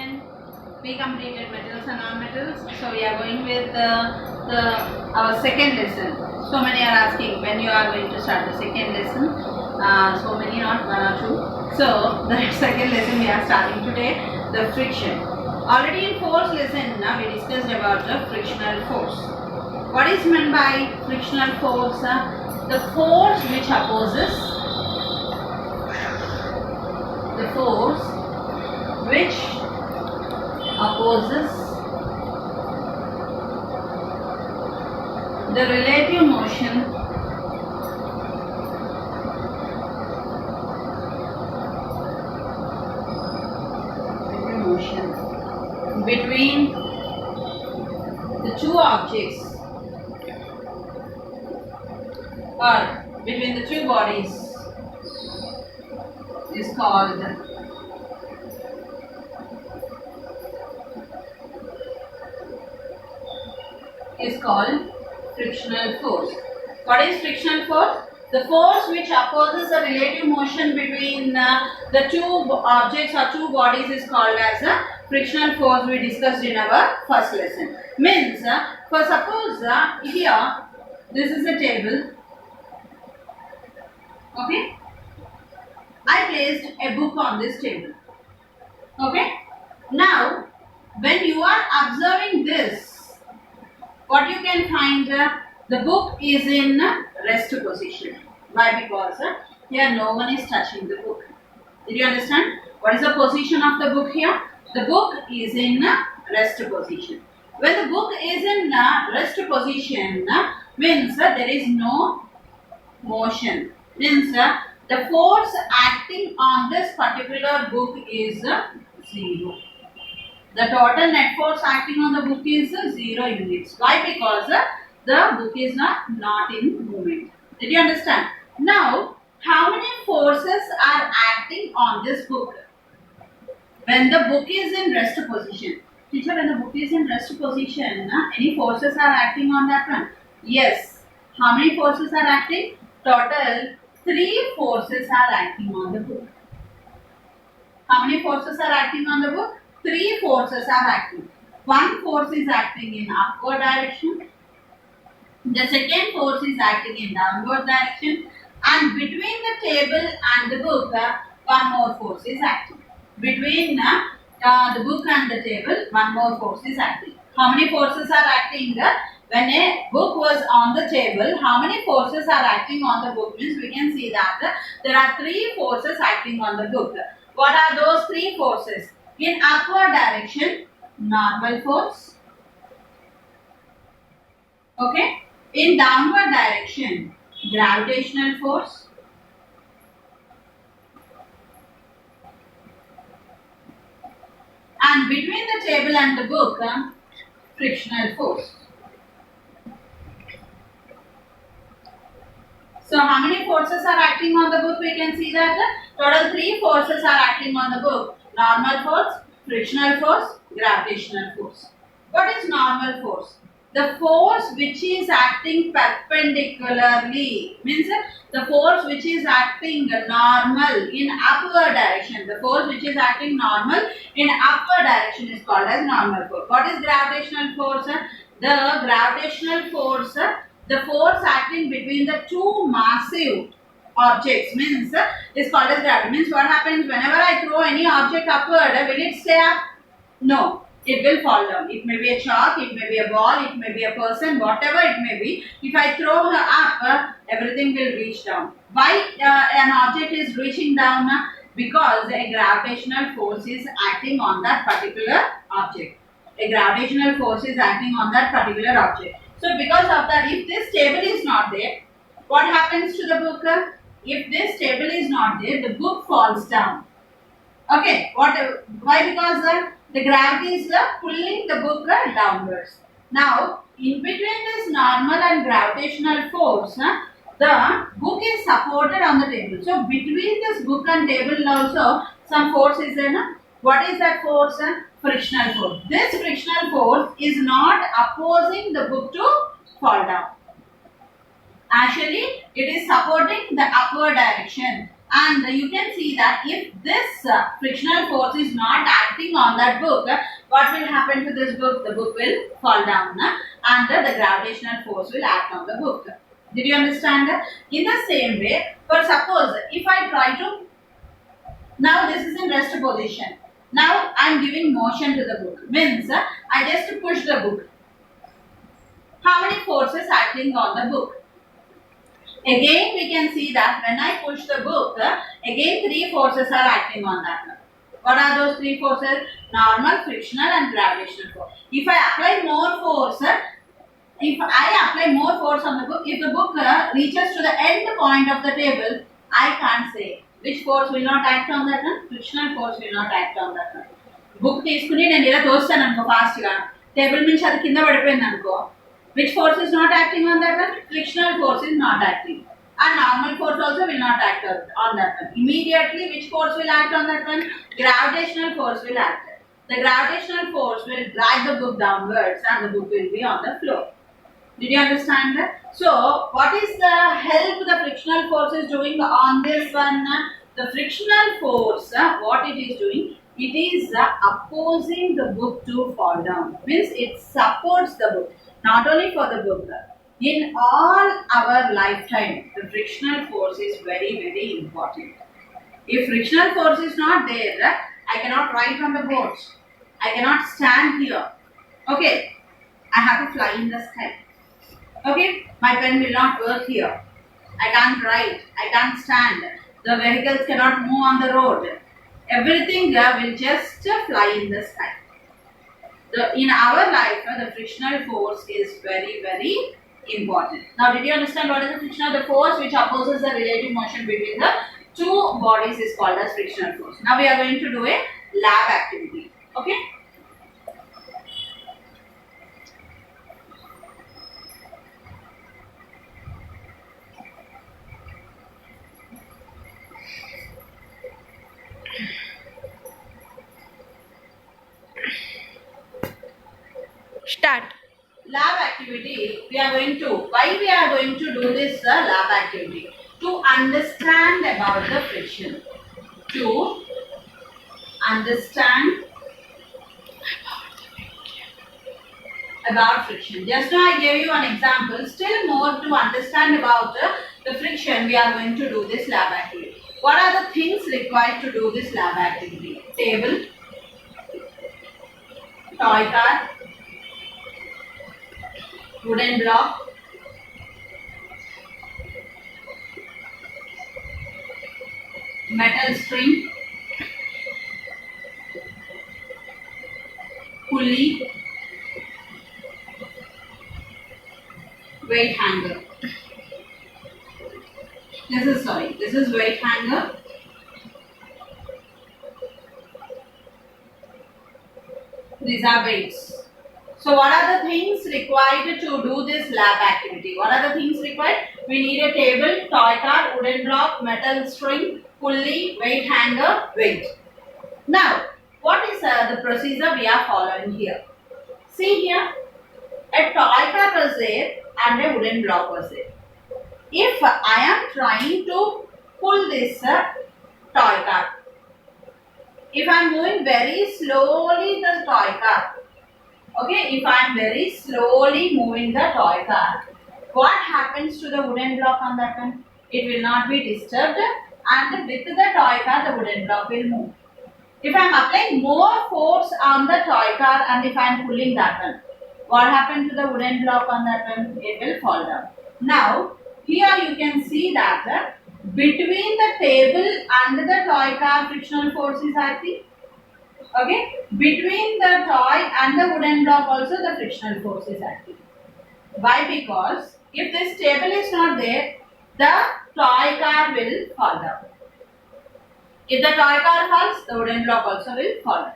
session. We completed metals and non-metals. So we are going with our second lesson. So many are asking when you are going to start the second lesson. So many, not one or two. So the second lesson we are starting today, the friction. Already in fourth lesson now we discussed about the frictional force. What is meant by frictional force? The force which opposes the relative motion between the two objects or between the two bodies is called frictional force. What is frictional force? The force which opposes the relative motion between the two objects or two bodies is called as a frictional force. We discussed in our first lesson. Means, for suppose here this is a table. Okay, I placed a book on this table. Okay, now when you are observing this, what you can find, the book is in rest position. Why? Because here no one is touching the book. Did you understand? What is the position of the book here? The book is in rest position. When the book is in rest position, means there is no motion. Means the force acting on this particular book is 0. The total net force acting on the book is 0 units. Why? Because the book is not in movement. Did you understand? Now, how many forces are acting on this book when the book is in rest position? Teacher, when the book is in rest position, any forces are acting on that one? Yes. How many forces are acting? Total 3 forces are acting on the book. How many forces are acting on the book? 3 forces are acting. One force is acting in upward direction. The second force is acting in downward direction. And between the table and the book, one more force is acting. Between the book and the table, one more force is acting. How many forces are acting? When a book was on the table, how many forces are acting on the book? Means we can see that there are 3 forces acting on the book. What are those 3 forces? In upward direction, normal force. Okay. In downward direction, gravitational force. And between the table and the book, frictional force. So, how many forces are acting on the book? We can see that total 3 forces are acting on the book. Normal force, frictional force, gravitational force. What is normal force? The force which is acting perpendicularly, means the force which is acting normal in upward direction. The force which is acting normal in upward direction is called as normal force. What is gravitational force? The gravitational force, the force acting between the two massive objects, means is called as gravity. Means what happens whenever I throw any object upward, will it stay up? No. It will fall down. It may be a chalk, it may be a ball, it may be a person, whatever it may be. If I throw her up, everything will reach down. Why an object is reaching down? Because a gravitational force is acting on that particular object. A gravitational force is acting on that particular object. So because of that, if this table is not there, what happens to the book? If this table is not there, the book falls down. Okay, why? Because the gravity is pulling the book downwards. Now, in between this normal and gravitational force, the book is supported on the table. So, between this book and table also, some force is there. What is that force? Frictional force. This frictional force is not opposing the book to fall down. Actually, it is supporting the upward direction. And you can see that if this frictional force is not acting on that book, what will happen to this book? The book will fall down and the gravitational force will act on the book. Did you understand that? In the same way, but suppose if I try to, now this is in rest position. Now I am giving motion to the book. Means I just push the book. How many forces acting on the book? Again we can see that when I push the book, again 3 forces are acting on that. What are those 3 forces? Normal, frictional and gravitational force. If I apply more force, on the book, if the book reaches to the end point of the table, I can't say which force will not act on that one. Frictional force will not act on that one. Book తీసుకుని నేను ఇలా తోస్తాను అనుకో fast గా table నుంచి అది కింద పడిపోయింది అనుకో, which force is not acting on that one? Frictional force is not acting, and normal force also will not act on that one. Immediately which force will act on that one? Gravitational force will act. The gravitational force will drag the book downwards and the book will be on the floor. Did you understand that? So what is the help the frictional force is doing on this one? The frictional force, what it is doing? It is opposing the book to fall down. Means it supports the book. Not only for the book. In all our lifetime, the frictional force is very, very important. If frictional force is not there, I cannot write on the board. I cannot stand here. Okay, I have to fly in the sky. Okay, my pen will not work here. I can't write. I can't stand. The vehicles cannot move on the road. Everything will just fly in the sky. In our life, the frictional force is very, very important. Now, did you understand what is the frictional? The force which opposes the relative motion between the 2 bodies is called as frictional force. Now, we are going to do a lab activity. Okay. Start. Lab activity, we are going to, why we are going to do this lab activity? To understand about the friction. To understand about friction. Just now I gave you an example. Still more to understand about the friction, we are going to do this lab activity. What are the things required to do this lab activity? Table, toy car, wooden block, metal string, pulley, weight hanger. This is weight hanger. These are weights. So what are the things required to do this lab activity? What are the things required? We need a table, toy car, wooden block, metal string, pulley, weight hanger, weight. Now, what is the procedure we are following here? See here, a toy car was there and a wooden block was there. If I am trying to pull this toy car, if I am moving very slowly the toy car, okay, if I am very slowly moving the toy car, what happens to the wooden block on that one? It will not be disturbed, and with the toy car, the wooden block will move. If I am applying more force on the toy car and if I am pulling that one, what happened to the wooden block on that one? It will fall down. Now, here you can see that between the table and the toy car, frictional force is acting. Okay, between the toy and the wooden block also the frictional force is acting. Why? Because if this table is not there, the toy car will fall down. If the toy car falls, the wooden block also will fall down.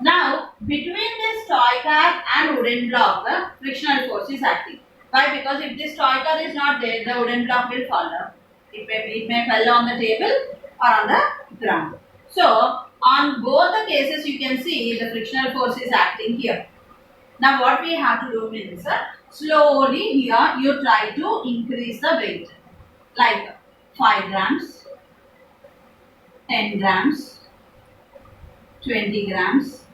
Now, between this toy car and wooden block, the frictional force is acting. Why? Because if this toy car is not there, the wooden block will fall down. It may fall on the table or on the ground. So, on both the cases you can see the frictional force is acting here. Now what we have to do means slowly here you try to increase the weight, like 5 grams, 10 grams, 20 grams.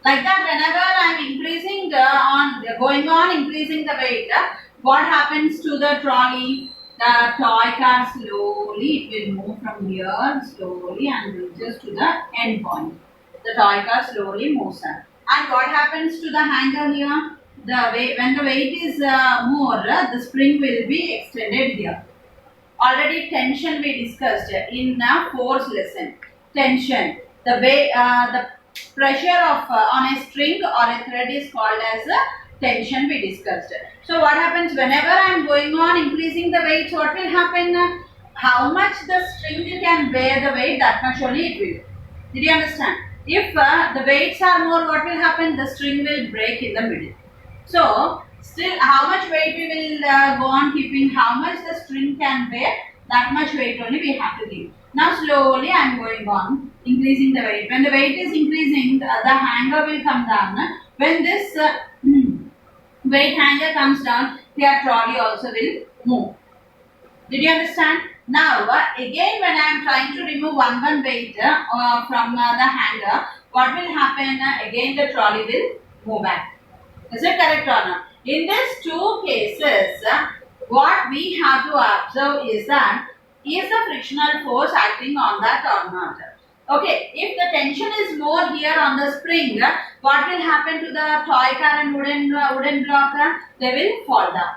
Like that, whenever I am increasing going on increasing the weight, what happens to the trolley? The toy car slowly it will move from here slowly and reaches to the end point. The toy car slowly moves up. And what happens to the hanger here? The weight, when the weight is more, the spring will be extended here. Already tension we discussed in force lesson. Tension. The way the pressure of on a string or a thread is called as tension we discussed. So what happens whenever I am going on increasing the weights, what will happen? How much the string can bear the weight, that much only it will. Did you understand? If the weights are more, what will happen? The string will break in the middle. So still how much weight we will go on keeping, how much the string can bear, that much weight only we have to give. Now slowly I am going on increasing the weight. When the weight is increasing, the hanger will come down. When this weight hanger comes down, here trolley also will move. Did you understand? Now again when I am trying to remove one weight from the hanger, what will happen? Again the trolley will move back. Is it correct or not? In these two cases, what we have to observe is that is the frictional force acting on that or not? Okay, if the tension is more here on the spring, what will happen to the toy car and wooden block? They will fall down.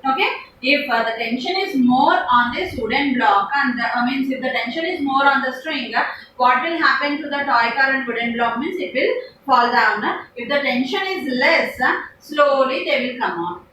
Okay, if the tension is more on this wooden block and means if the tension is more on the string, what will happen to the toy car and wooden block? Means it will fall down. If the tension is less, slowly they will come on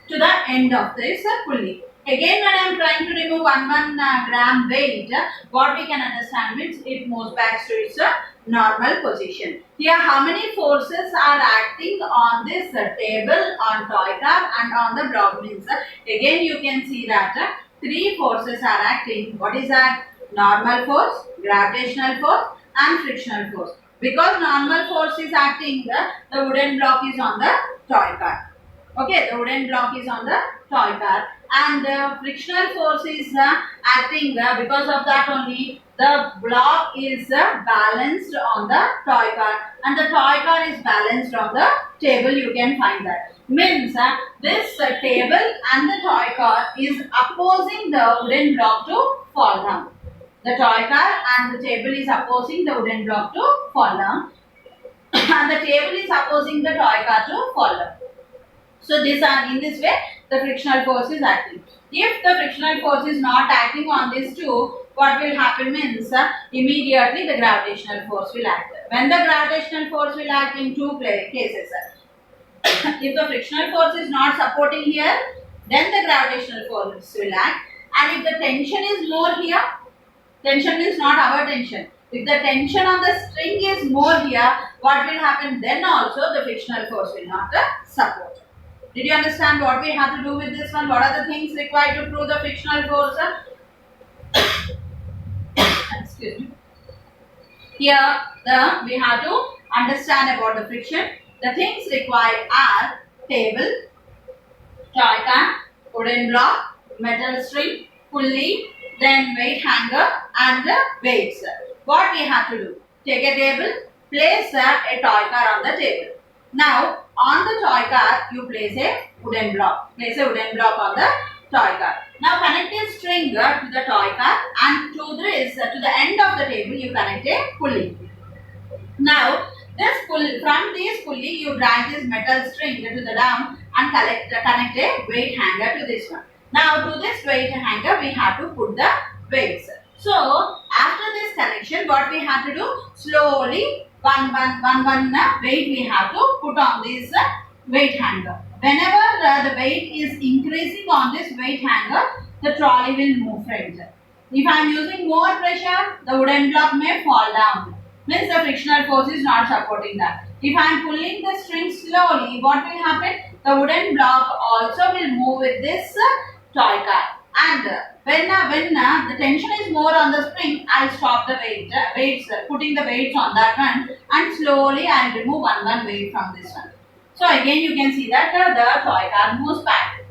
to the end of this pulley. Again when I am trying to remove 1 gram weight, what we can understand means it moves back to its normal position. Here how many forces are acting on this table, on toy car and on the block? Means again you can see that 3 forces are acting. What is that? Normal force, gravitational force and frictional force. Because normal force is acting, the wooden block is on the toy car. Okay, the wooden block is on the toy car and frictional force is acting because of that only the block is balanced on the toy car and the toy car is balanced on the table. You can find that. Means this table and the toy car is opposing the wooden block to fall down. The toy car and the table is opposing the wooden block to fall down and the table is opposing the toy car to fall down. So in this way the frictional force is acting. If the frictional force is not acting on these two, what will happen means immediately the gravitational force will act. When the gravitational force will act in two cases. If the frictional force is not supporting here, then the gravitational force will act. And if the tension is more here, tension is not our tension. If the tension on the string is more here, what will happen? Then also the frictional force will not support. Did you understand what we have to do with this one? What are the things required to prove the frictional force? Excuse me. Here we have to understand about the friction. The things required are table, toy car, wooden block, metal string, pulley, then weight hanger and weights. What we have to do? Take a table, place a toy car on the table. Now on the toy car you place a wooden block. Place a wooden block on the toy car. Now connect a string to the toy car and to the end of the table you connect a pulley. Now from this pulley you drag this metal string to the down and connect a weight hanger to this one. Now to this weight hanger we have to put the weights. So after this connection what we have to do? Slowly one weight we have to put on this weight hanger. Whenever the weight is increasing on this weight hanger, the trolley will move friends. If I am using more pressure, the wooden block may fall down. Means the frictional force is not supporting that. If I am pulling the string slowly, what will happen? The wooden block also will move with this toy car. And when the tension is more on the spring, I will stop the weights, putting the weights on that one, and slowly I will remove one weight from this one. So again you can see that the toy car moves back.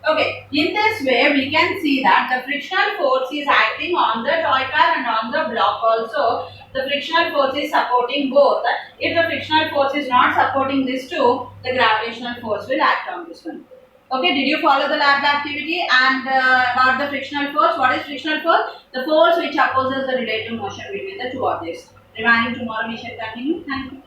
Okay, in this way we can see that the frictional force is acting on the toy car and on the block also. the frictional force is supporting both. If the frictional force is not supporting these two, the gravitational force will act on this one. Okay, did you follow the lab activity? And about the frictional force, what is frictional force? The force which opposes the relative motion between the two objects. Remaining tomorrow we shall continue. Thank you.